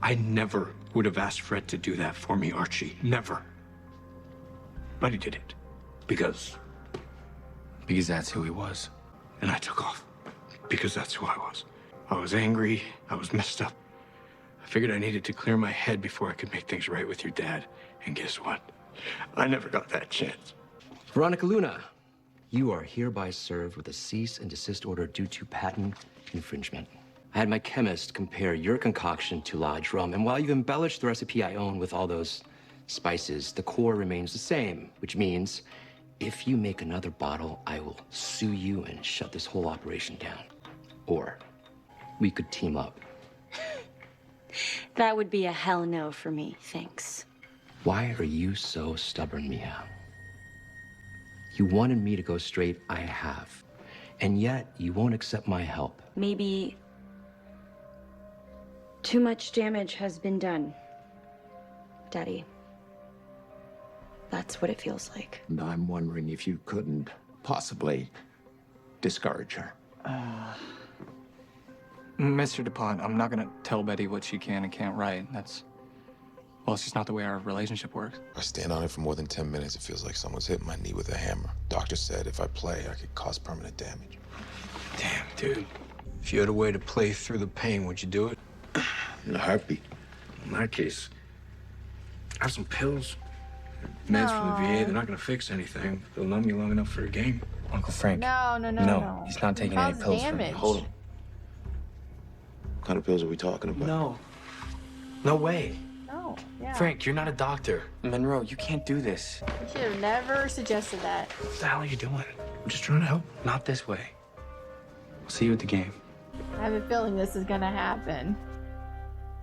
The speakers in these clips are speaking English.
I never would have asked Fred to do that for me, Archie. Never. But he did it. Because that's who he was. And I took off. Because that's who I was. I was angry. I was messed up. I figured I needed to clear my head before I could make things right with your dad. And guess what? I never got that chance. Veronica Luna, you are hereby served with a cease and desist order due to patent infringement. I had my chemist compare your concoction to lodge rum, and while you've embellished the recipe I own with all those spices, the core remains the same, which means if you make another bottle, I will sue you and shut this whole operation down. Or we could team up. That would be a hell no for me, thanks. Why are you so stubborn, Mia? You wanted me to go straight, I have. And yet, you won't accept my help. Maybe too much damage has been done, Daddy. That's what it feels like. And I'm wondering if you couldn't possibly discourage her. Mr. DuPont, I'm not gonna tell Betty what she can and can't write. Well, it's just not the way our relationship works. I stand on it for more than 10 minutes. It feels like someone's hit my knee with a hammer. Doctor said if I play, I could cause permanent damage. Damn, dude. If you had a way to play through the pain, would you do it? In a heartbeat. In that case, have some pills. Meds from the VA, they're not gonna fix anything. They'll numb you long enough for a game. Uncle Frank. No. He's not taking any pills from me. Hold on. What kind of pills are we talking about? No. No way. No, yeah. Frank, you're not a doctor. Monroe, you can't do this. You should have never suggested that. What the hell are you doing? I'm just trying to help. Not this way. I'll see you at the game. I have a feeling this is gonna happen.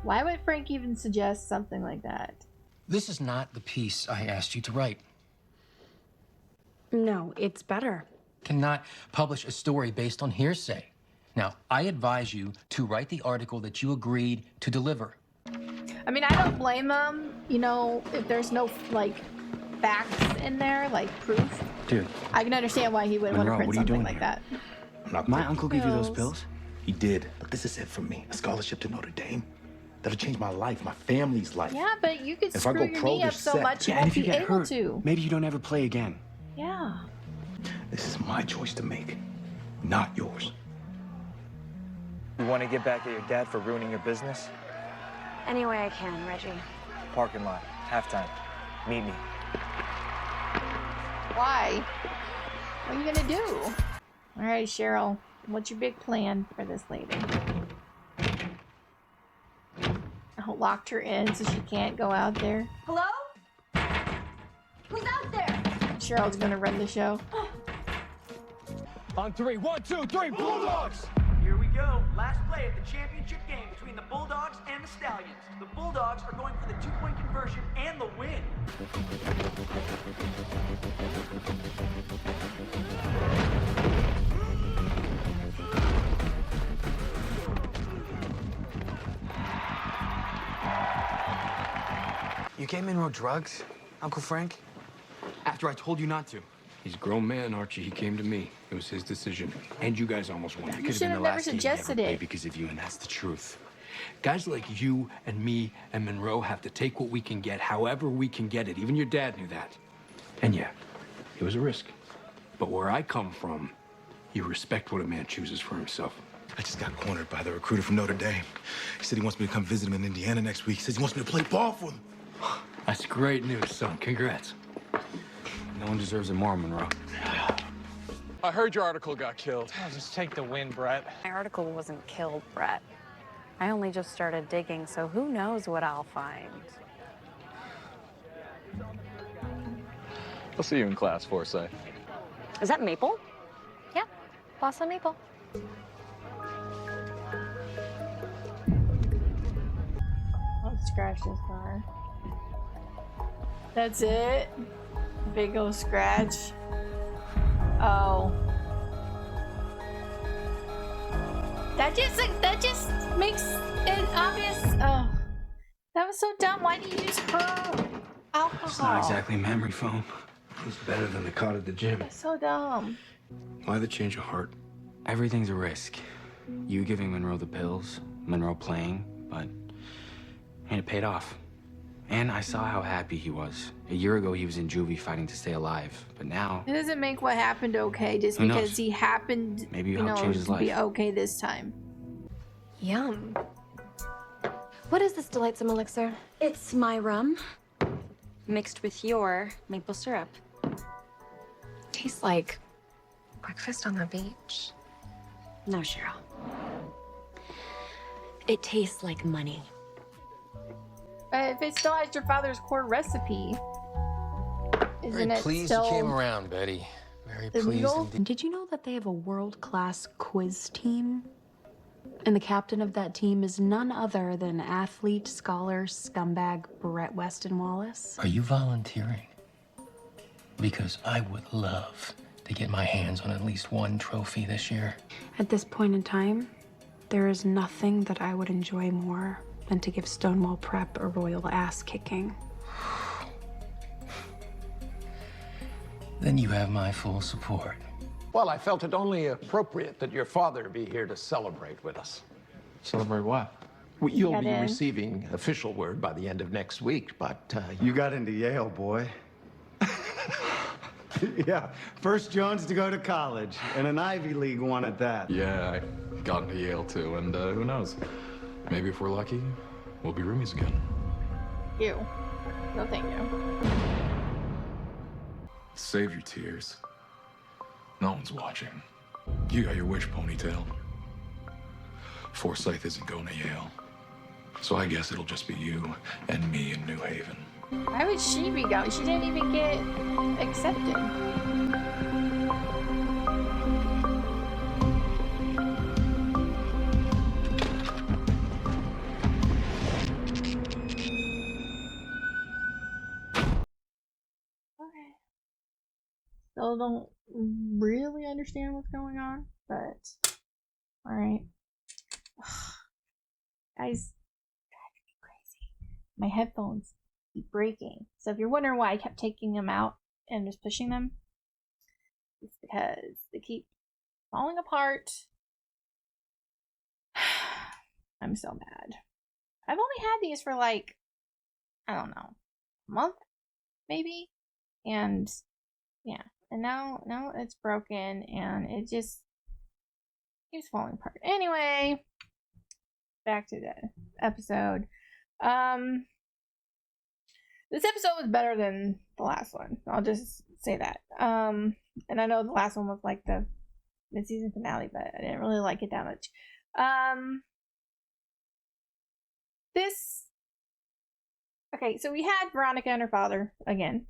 Why would Frank even suggest something like that? This is not the piece I asked you to write. No, it's better. Cannot publish a story based on hearsay. Now, I advise you to write the article that you agreed to deliver. I mean, I don't blame him, you know, if there's no, like, facts in there, like proof. Dude. I can understand why he would want to Monroe, print what are you something doing like here? that. I'm not My uncle gave you those Pills. pills? He did, but this is it for me. A scholarship to Notre Dame. That'll change my life, my family's life. Yeah, but you could If I screw go your pro, knee up you're so set. much you Yeah, and won't if you be get able hurt, to. maybe you don't ever play again. Yeah. This is my choice to make, not yours. You want to get back at your dad for ruining your business? Any way I can, Reggie. Parking lot, halftime. Meet me. Why? What are you gonna do? All right, Cheryl, what's your big plan for this lady? I locked her in so she can't go out there. Hello? Who's out there? Cheryl's gonna run the show. On three. 1, 2, 3, Bulldogs! Here we go. Last play of the championship game between the Bulldogs and the Stallions. The Bulldogs are going for the 2-point conversion and the win. You gave Monroe drugs, Uncle Frank? After I told you not to. He's a grown man, Archie. He came to me. It was his decision. And you guys almost won. You should have never suggested it. Because of you, and that's the truth. Guys like you and me and Monroe have to take what we can get, however we can get it. Even your dad knew that. And yeah, it was a risk. But where I come from, you respect what a man chooses for himself. I just got cornered by the recruiter from Notre Dame. He said he wants me to come visit him in Indiana next week. He says he wants me to play ball for him. That's great news, son. Congrats. No one deserves it more, Monroe. I heard your article got killed. Oh, just take the win, Brett. My article wasn't killed, Brett. I only just started digging, so who knows what I'll find. I'll see you in class, Forsyth. Is that Maple? Yeah, Blossom Maple. I'll scratch this car. That's it? Big old scratch. Oh. That just makes it obvious. Oh. That was so dumb. Why did you use her alcohol? It's not exactly memory foam. It's better than the cot at the gym. That's so dumb. Why the change of heart? Everything's a risk. You giving Monroe the pills, Monroe playing, but And it paid off. And I saw how happy he was. A year ago, he was in juvie fighting to stay alive. But now... It doesn't make what happened okay just Who because knows? he happened, Maybe you you'll help know, change his to be life. okay this time. Yum. What is this delightsome elixir? It's my rum, mixed with your maple syrup. Tastes like breakfast on the beach. No, Cheryl. It tastes like money. If it still has your father's core recipe, isn't Very it pleased still you came around, Betty. Very pleased illegal? indeed. Did you know that they have a world-class quiz team? And the captain of that team is none other than athlete, scholar, scumbag Brett Weston Wallace? Are you volunteering? Because I would love to get my hands on at least one trophy this year. At this point in time, there is nothing that I would enjoy more than to give Stonewall Prep a royal ass kicking. Then you have my full support. Well, I felt it only appropriate that your father be here to celebrate with us. Celebrate what? Well, you'll Get be in. receiving official word by the end of next week, but You got into Yale, boy. Yeah, first Jones to go to college, and an Ivy League one at that. Yeah, I got into Yale too, and who knows? Maybe if we're lucky, we'll be roomies again. You. No, thank you. Save your tears. No one's watching. You got your wish, Ponytail. Forsyth isn't going to Yale. So I guess it'll just be you and me in New Haven. Why would she be going? She didn't even get accepted. Okay. Still don't really understand what's going on, but alright. Guys, driving me crazy. My headphones keep breaking. So if you're wondering why I kept taking them out and just pushing them, it's because they keep falling apart. I'm so mad. I've only had these for like, I don't know, a month, maybe? And yeah, and now it's broken and it just keeps falling apart. Anyway, back to the episode. This episode was better than the last one. I'll just say that. And I know the last one was like the mid-season finale, but I didn't really like it that much. Okay, so we had Veronica and her father again.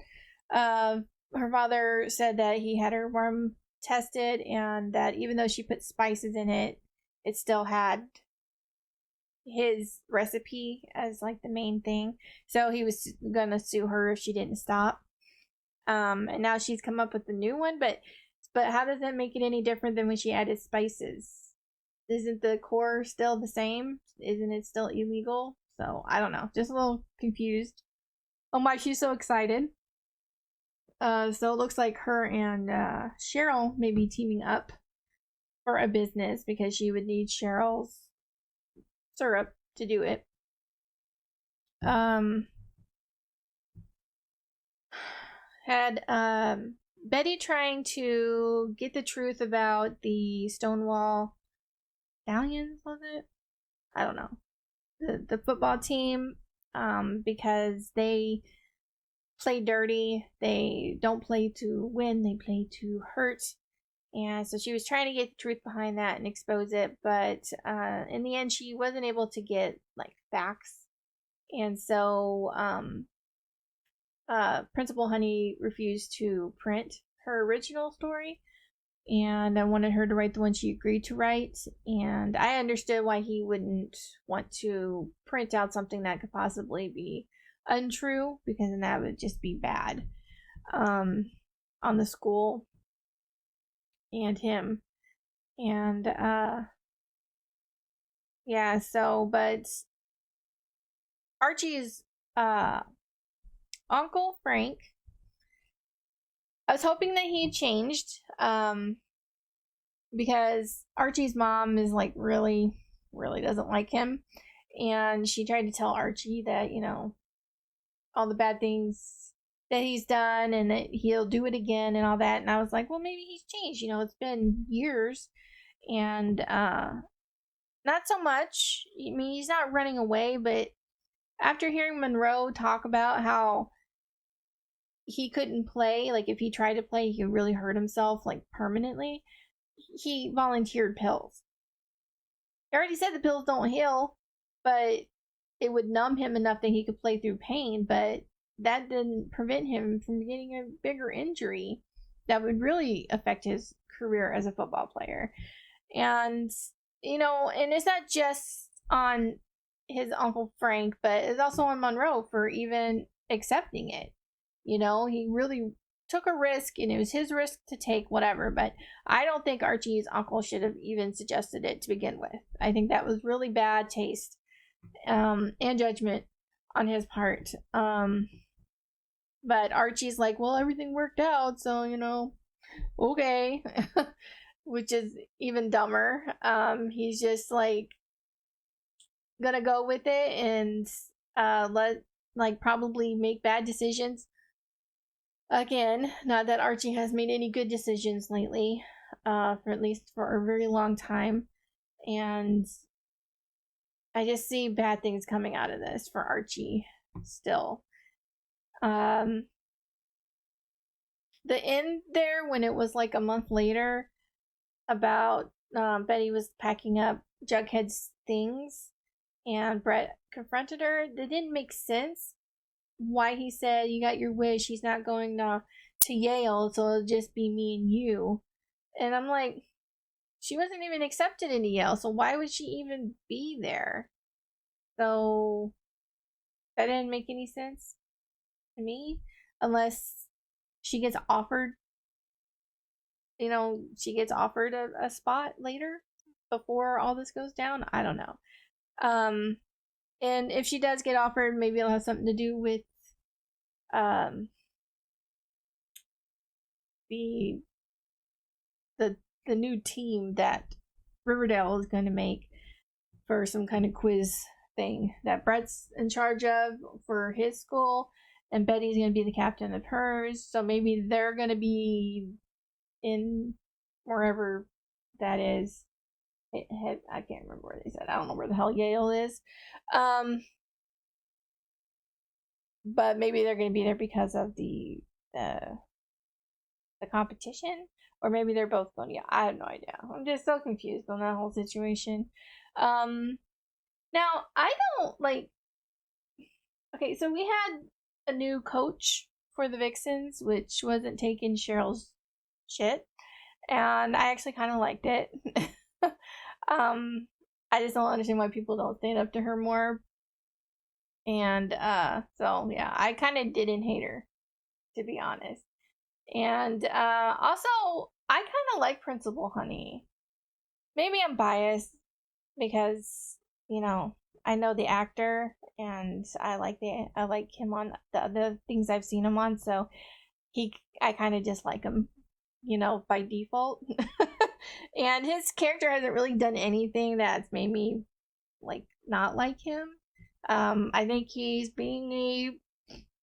Her father said that he had her worm tested and that even though she put spices in it, it still had his recipe as like the main thing. So he was gonna sue her if she didn't stop. And now she's come up with a new one, but how does that make it any different than when she added spices? Isn't the core still the same? Isn't it still illegal? So I don't know. Just a little confused on why she's so excited. So it looks like her and Cheryl may be teaming up for a business because she would need Cheryl's syrup to do it. Had Betty trying to get the truth about the Stonewall Stallions, was it? I don't know. The football team, because they play dirty. They don't play to win, they play to hurt. And so she was trying to get the truth behind that and expose it, but in the end she wasn't able to get like facts. And so Principal Honey refused to print her original story, and I wanted her to write the one she agreed to write. And I understood why he wouldn't want to print out something that could possibly be untrue, because then that would just be bad on the school and him. And yeah, so but Archie's Uncle Frank, I was hoping that he changed, because Archie's mom is like really doesn't like him, and she tried to tell Archie that, you know, all the bad things that he's done and that he'll do it again and all that. And I was like, well, maybe he's changed. You know, it's been years, and not so much. I mean, he's not running away, but after hearing Monroe talk about how he couldn't play, like if he tried to play, he could really hurt himself, like permanently, he volunteered pills. He already said the pills don't heal, but it would numb him enough that he could play through pain, but that didn't prevent him from getting a bigger injury that would really affect his career as a football player. And, you know, and it's not just on his Uncle Frank, but it's also on Monroe for even accepting it. You know, he really took a risk, and it was his risk to take, whatever. But I don't think Archie's uncle should have even suggested it to begin with. I think that was really bad taste and judgment on his part. But Archie's like, well, everything worked out, so, you know, okay. Which is even dumber. He's just like gonna go with it and probably make bad decisions again. Not that Archie has made any good decisions lately, for at least for a very long time. And I just see bad things coming out of this for Archie still. The end there, when it was like a month later, about Betty was packing up Jughead's things and Brett confronted her, that didn't make sense. Why he said, you got your wish, he's not going to Yale, so it'll just be me and you. And I'm like, she wasn't even accepted into Yale, so why would she even be there? So that didn't make any sense to me, unless she gets offered, you know, she gets offered a spot later before all this goes down. I don't know. And if she does get offered, maybe it'll have something to do with the new team that Riverdale is going to make for some kind of quiz thing that Brett's in charge of for his school, and Betty's going to be the captain of hers. So maybe they're going to be in wherever that is. I can't remember where they said. I don't know where the hell Yale is. But maybe they're going to be there because of the competition, or maybe they're both going. Yeah, I have no idea. I'm just so confused on that whole situation. Now I don't like. Okay, so we had a new coach for the Vixens, which wasn't taking Cheryl's shit, and I actually kind of liked it. I just don't understand why people don't stand up to her more. And so yeah, I kind of didn't hate her, to be honest. And also, I kind of like Principal Honey. Maybe I'm biased because, you know, I know the actor and I like him on the other things I've seen him on, so I kind of just like him, you know, by default. And his character hasn't really done anything that's made me like not like him. I think he's being a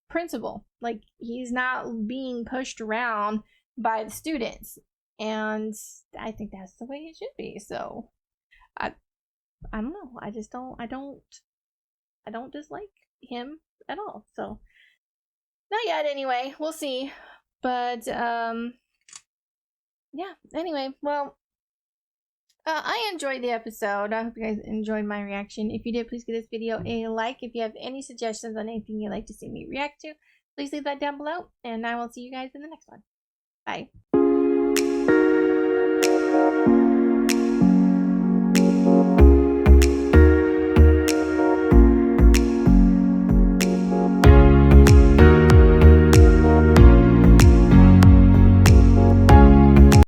principal. Like, he's not being pushed around by the students, and I think that's the way it should be. So I don't know. I don't dislike him at all. So not yet anyway. We'll see. But yeah, anyway, well, I enjoyed the episode. I hope you guys enjoyed my reaction. If you did, please give this video a like. If you have any suggestions on anything you'd like to see me react to, please leave that down below, and I will see you guys in the next one. Bye.